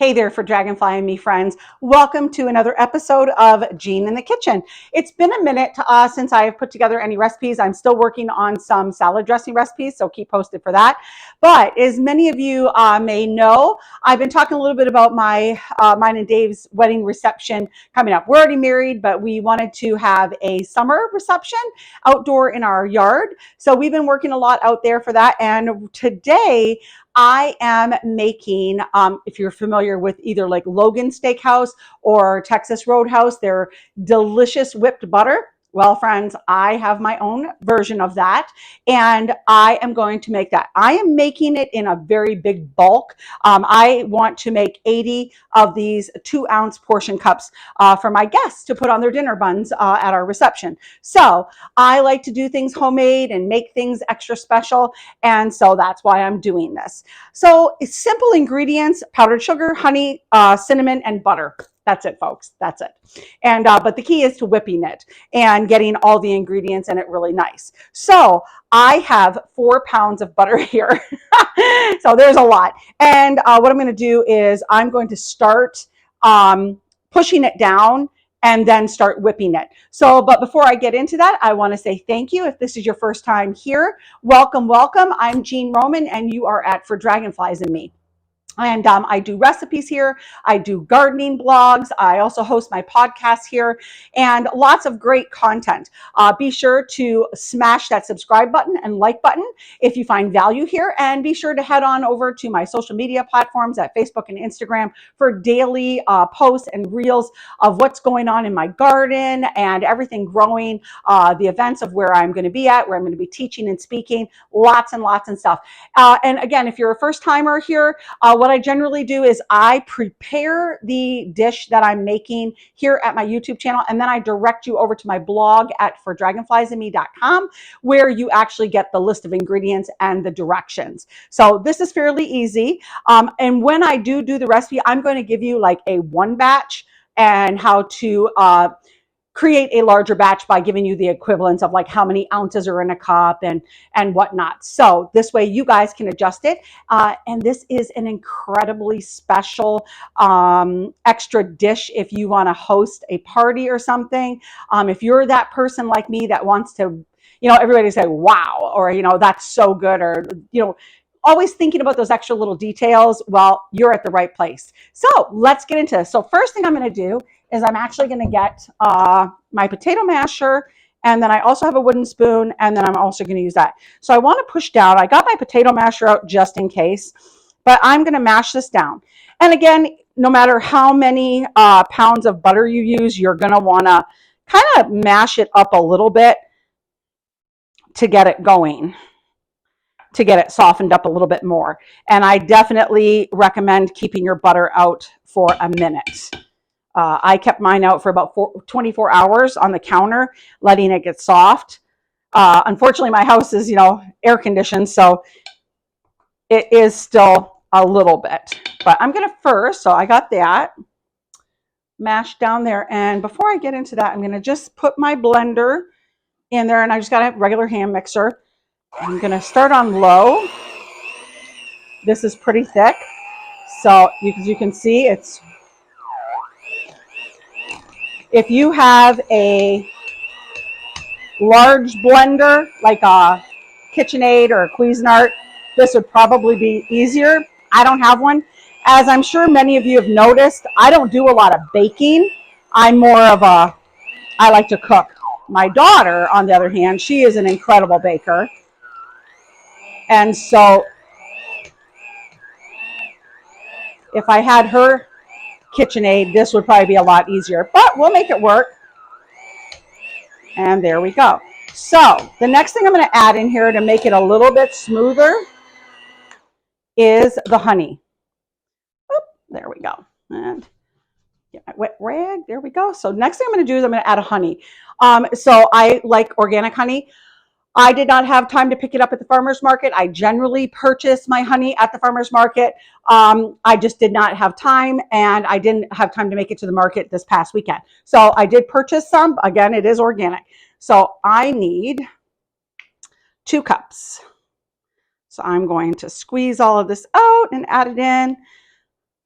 Hey there for Dragonfly and me friends. Welcome to another episode of Jean in the Kitchen. It's been a minute since I have put together any recipes. I'm still working on some salad dressing recipes, so keep posted for that. But as many of you may know, I've been talking a little bit about mine and Dave's wedding reception coming up. We're already married, but we wanted to have a summer reception outdoor in our yard. So we've been working a lot out there for that. And today, I am making, if you're familiar with either like Logan Steakhouse or Texas Roadhouse, their delicious whipped butter. Well, friends, I have my own version of that, and I am going to make that. I am making it in a very big bulk. I want to make 80 of these 2-ounce portion cups for my guests to put on their dinner buns at our reception. So I like to do things homemade and make things extra special, and so that's why I'm doing this. So it's simple ingredients: powdered sugar, honey, cinnamon, and butter. That's it, folks. That's it. And but the key is to whipping it and getting all the ingredients in it really nice. So I have 4 pounds of butter here. So there's a lot. And what I'm going to do is I'm going to start pushing it down and then start whipping it. So, but before I get into that, I want to say thank you. If this is your first time here, welcome, welcome. I'm Jean Roman, and you are at For Dragonflies and Me. And I do recipes here. I do gardening blogs. I also host my podcast here, and lots of great content. Be sure to smash that subscribe button and like button if you find value here. And be sure to head on over to my social media platforms at Facebook and Instagram for daily posts and reels of what's going on in my garden and everything growing, the events of where I'm going to be at, where I'm going to be teaching and speaking, lots and lots and stuff. And again, if you're a first timer here, what I generally do is I prepare the dish that I'm making here at my YouTube channel, and then I direct you over to my blog at fordragonfliesandme.com, where you actually get the list of ingredients and the directions. So this is fairly easy. And when I do the recipe, I'm going to give you like a 1 batch and how to create a larger batch by giving you the equivalents of like how many ounces are in a cup and whatnot. So this way you guys can adjust it. And this is an incredibly special extra dish if you want to host a party or something. If you're that person like me that wants to, everybody say, wow, or, that's so good, or, always thinking about those extra little details, well, you're at the right place. So let's get into this. So first thing I'm going to do is I'm actually going to get my potato masher, and then I also have a wooden spoon, and then I'm also going to use that. So I want to push down. I got my potato masher out just in case, but I'm going to mash this down. And again, no matter how many pounds of butter you use, you're going to want to kind of mash it up a little bit to get it going, to get it softened up a little bit more. And I definitely recommend keeping your butter out for a minute. I kept mine out for about 24 hours on the counter, letting it get soft. Unfortunately, my house is, air conditioned, so it is still a little bit. But I'm going to first, so I got that mashed down there. And before I get into that, I'm going to just put my blender in there, and I just got a regular hand mixer. I'm going to start on low. This is pretty thick. So as you can see, if you have a large blender like a KitchenAid or a Cuisinart, this would probably be easier. I don't have one. As I'm sure many of you have noticed, I don't do a lot of baking. I'm more of I like to cook. My daughter, on the other hand, she is an incredible baker. And so if I had her KitchenAid, this would probably be a lot easier, but we'll make it work. And there we go. So the next thing I'm going to add in here to make it a little bit smoother is the honey. Oop, there we go. And get my wet rag. There we go. So next thing I'm going to do is I'm going to add a honey. So I like organic honey. I did not have time to pick it up at the farmer's market. I generally purchase my honey at the farmer's market. I just did not have time, and I didn't have time to make it to the market this past weekend. So I did purchase some. Again, it is organic. So I need 2 cups. So I'm going to squeeze all of this out and add it in.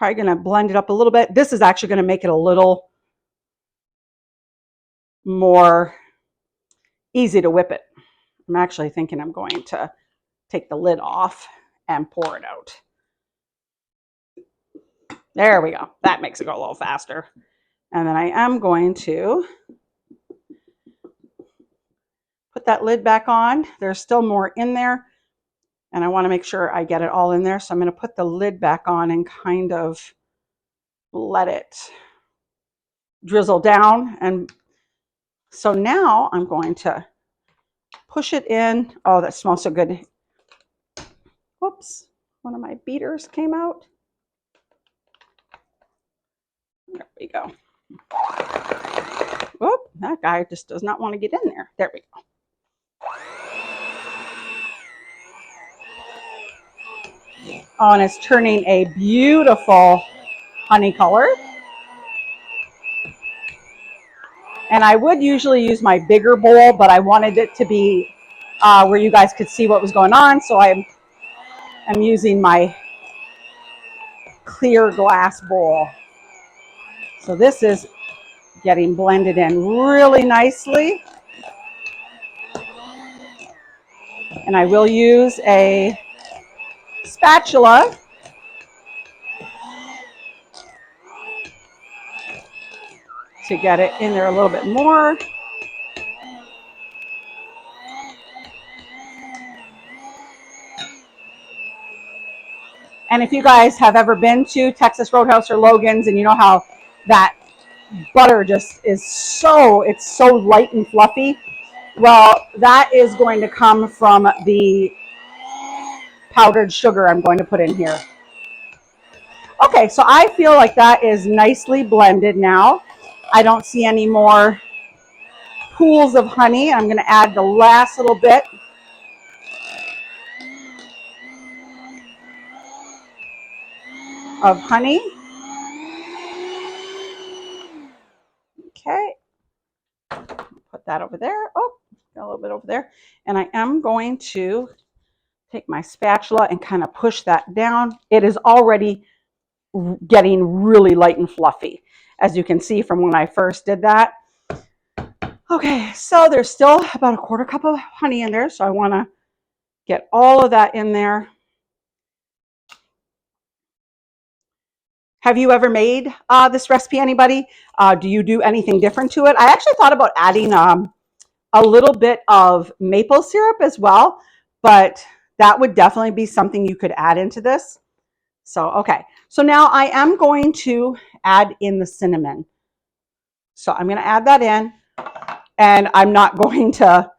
Probably going to blend it up a little bit. This is actually going to make it a little more easy to whip it. I'm actually thinking I'm going to take the lid off and pour it out. There we go. That makes it go a little faster. And then I am going to put that lid back on. There's still more in there, and I want to make sure I get it all in there. So I'm going to put the lid back on and kind of let it drizzle down. And so now I'm going to push it in. Oh, that smells so good. Whoops, one of my beaters came out. There we go. Whoop, that guy just does not want to get in there. There we go. Oh, and it's turning a beautiful honey color. And I would usually use my bigger bowl, but I wanted it to be where you guys could see what was going on. So I'm using my clear glass bowl. So this is getting blended in really nicely. And I will use a spatula to get it in there a little bit more. And if you guys have ever been to Texas Roadhouse or Logan's, and you know how that butter just is it's so light and fluffy, well, that is going to come from the powdered sugar I'm going to put in here. Okay, so I feel like that is nicely blended now. I don't see any more pools of honey. I'm going to add the last little bit. Of honey. Okay. Put that over there. Oh, got a little bit over there. And I am going to take my spatula and kind of push that down. It is already getting really light and fluffy, as you can see from when I first did that. Okay, so there's still about a 1/4 cup of honey in there, so I want to get all of that in there. Have you ever made this recipe, anybody? Do you do anything different to it? I actually thought about adding a little bit of maple syrup as well, but that would definitely be something you could add into this. So, okay. So now I am going to add in the cinnamon. So I'm going to add that in, and I'm not going to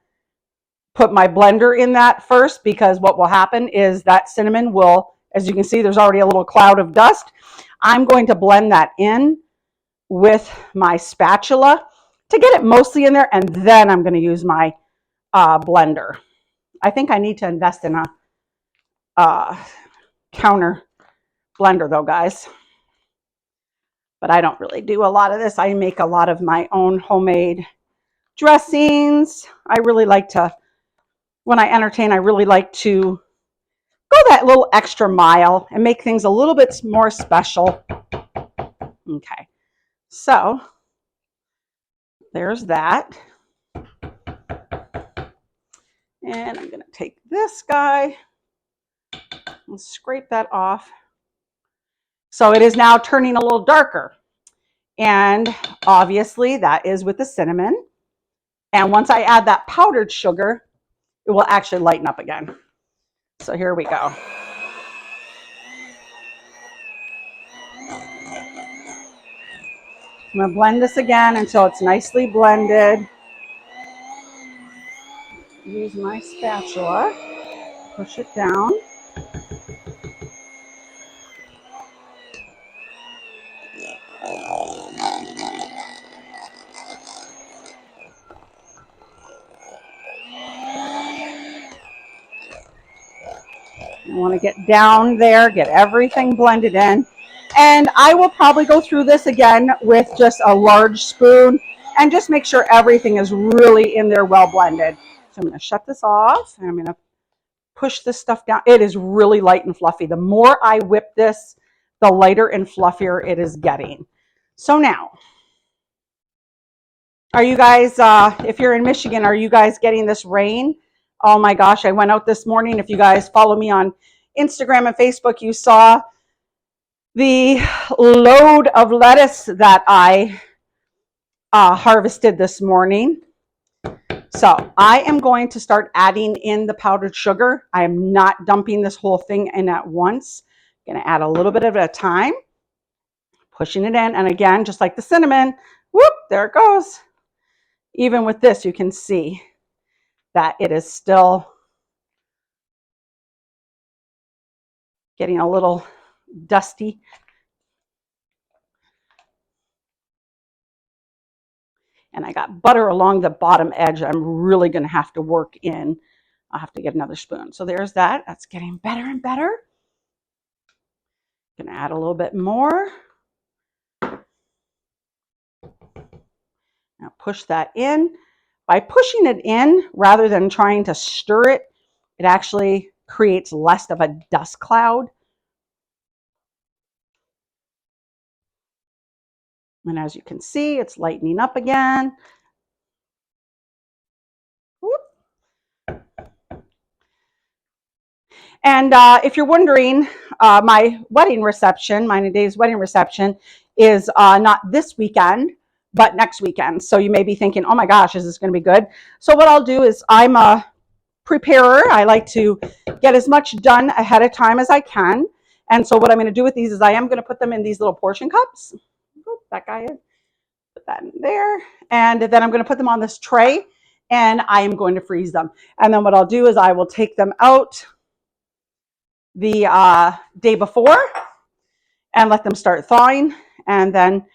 put my blender in that first, because what will happen is that cinnamon will, as you can see, there's already a little cloud of dust. I'm going to blend that in with my spatula to get it mostly in there, and then I'm going to use my blender. I think I need to invest in a counter blender though, guys. But I don't really do a lot of this. I make a lot of my own homemade dressings. I really like to, when I entertain, I really like to go that little extra mile and make things a little bit more special. Okay, so there's that. And I'm going to take this guy and scrape that off. So it is now turning a little darker. And obviously that is with the cinnamon. And once I add that powdered sugar, it will actually lighten up again. So here we go. I'm going to blend this again until it's nicely blended. Use my spatula, push it down. I want to get down there, get everything blended in. And I will probably go through this again with just a large spoon and just make sure everything is really in there well blended. So I'm going to shut this off, and I'm going to push this stuff down. It is really light and fluffy. The more I whip this, the lighter and fluffier it is getting. So now, are you guys, if you're in Michigan, are you guys getting this rain? Oh my gosh, I went out this morning. If you guys follow me on Instagram and Facebook, you saw the load of lettuce that I harvested this morning. So I am going to start adding in the powdered sugar. I am not dumping this whole thing in at once. I'm going to add a little bit of it at a time, pushing it in. And again, just like the cinnamon, whoop, there it goes. Even with this, you can see that it is still getting a little dusty. And I got butter along the bottom edge. I'm really going to have to work in. I'll have to get another spoon. So there's that. That's getting better and better. Going to add a little bit more. Now push that in. By pushing it in, rather than trying to stir it, it actually creates less of a dust cloud. And as you can see, it's lightening up again. Whoop. And if you're wondering, my wedding reception, mine and Dave's wedding reception, is not this weekend, but next weekend. So you may be thinking, oh my gosh, is this going to be good? So what I'll do is I'm a preparer. I like to get as much done ahead of time as I can. And so what I'm going to do with these is I am going to put them in these little portion cups. Oop, that guy is. Put that in there. And then I'm going to put them on this tray and I am going to freeze them. And then what I'll do is I will take them out the day before and let them start thawing. And then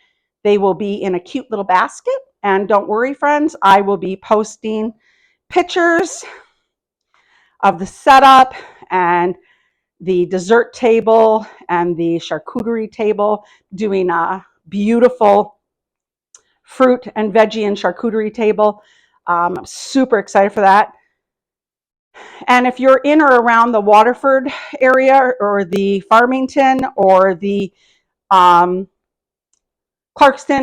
they will be in a cute little basket. And don't worry, friends, I will be posting pictures of the setup and the dessert table and the charcuterie table, doing a beautiful fruit and veggie and charcuterie table. I'm super excited for that. And if you're in or around the Waterford area or the Farmington or the Clarkston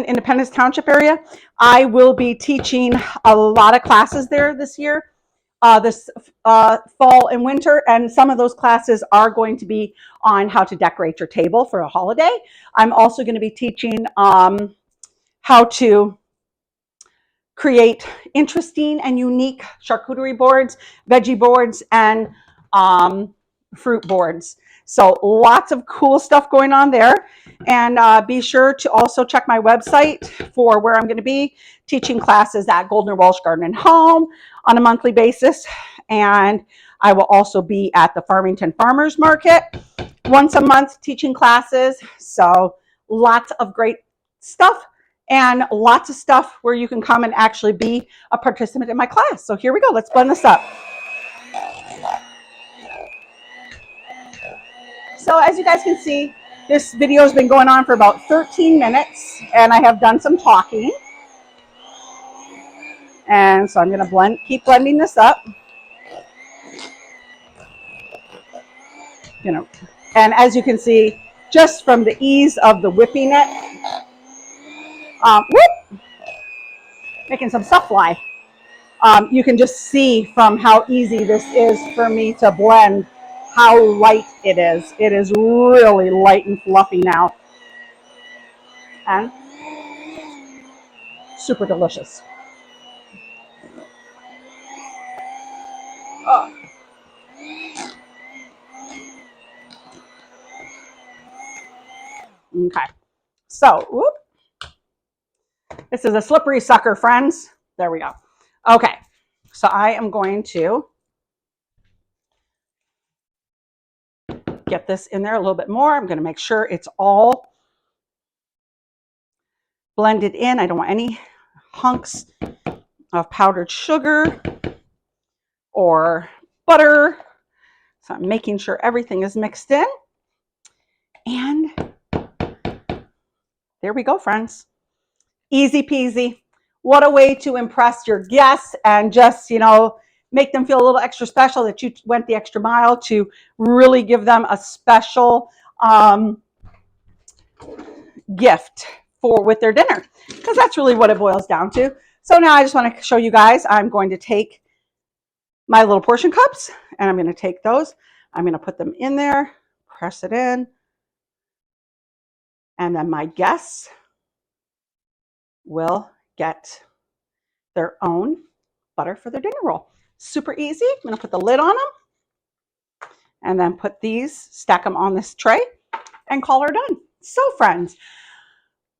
Independence Township area, I will be teaching a lot of classes there this year, this fall and winter. And some of those classes are going to be on how to decorate your table for a holiday. I'm also going to be teaching how to create interesting and unique charcuterie boards, veggie boards, and fruit boards. So lots of cool stuff going on there. And be sure to also check my website for where I'm going to be teaching classes at Goldner Walsh Garden and Home on a monthly basis. And I will also be at the Farmington Farmers Market once a month teaching classes. So lots of great stuff. And lots of stuff where you can come and actually be a participant in my class. So here we go. Let's blend this up. So as you guys can see, this video has been going on for about 13 minutes, and I have done some talking. And so I'm going to keep blending this up. And as you can see, just from the ease of the whipping it, making some stuff fly. You can just see from how easy this is for me to blend how light it is. It is really light and fluffy now. And super delicious. Oh. Okay. So, whoop. This is a slippery sucker, friends. There we go. Okay. So I am going to get this in there a little bit more. I'm going to make sure it's all blended in. I don't want any hunks of powdered sugar or butter. So I'm making sure everything is mixed in. And there we go, friends. Easy peasy. What a way to impress your guests and just, make them feel a little extra special that you went the extra mile to really give them a special gift with their dinner, because that's really what it boils down to. So now I just want to show you guys, I'm going to take my little portion cups and I'm going to take those. I'm going to put them in there, press it in, and then my guests will get their own butter for their dinner roll. Super easy. I'm going to put the lid on them and then put these, stack them on this tray and call her done. So friends,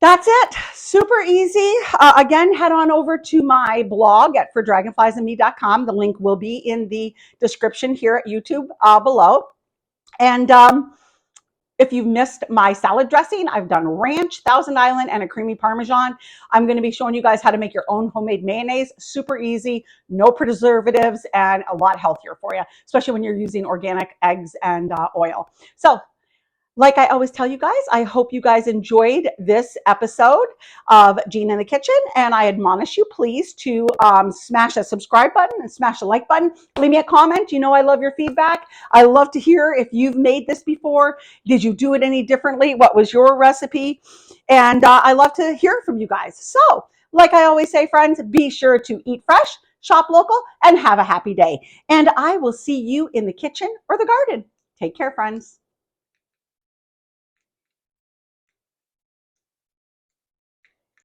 that's it. Super easy. Again, head on over to my blog at fordragonfliesandme.com. The link will be in the description here at YouTube below. And if you've missed my salad dressing, I've done ranch, Thousand Island, and a creamy Parmesan. I'm going to be showing you guys how to make your own homemade mayonnaise. Super easy, no preservatives, and a lot healthier for you, especially when you're using organic eggs and oil. So, like I always tell you guys, I hope you guys enjoyed this episode of Jean in the Kitchen, and I admonish you please to smash that subscribe button and smash the like button. Leave me a comment. You know I love your feedback. I love to hear if you've made this before. Did you do it any differently? What was your recipe? And I love to hear from you guys. So, like I always say, friends, be sure to eat fresh, shop local, and have a happy day. And I will see you in the kitchen or the garden. Take care, friends.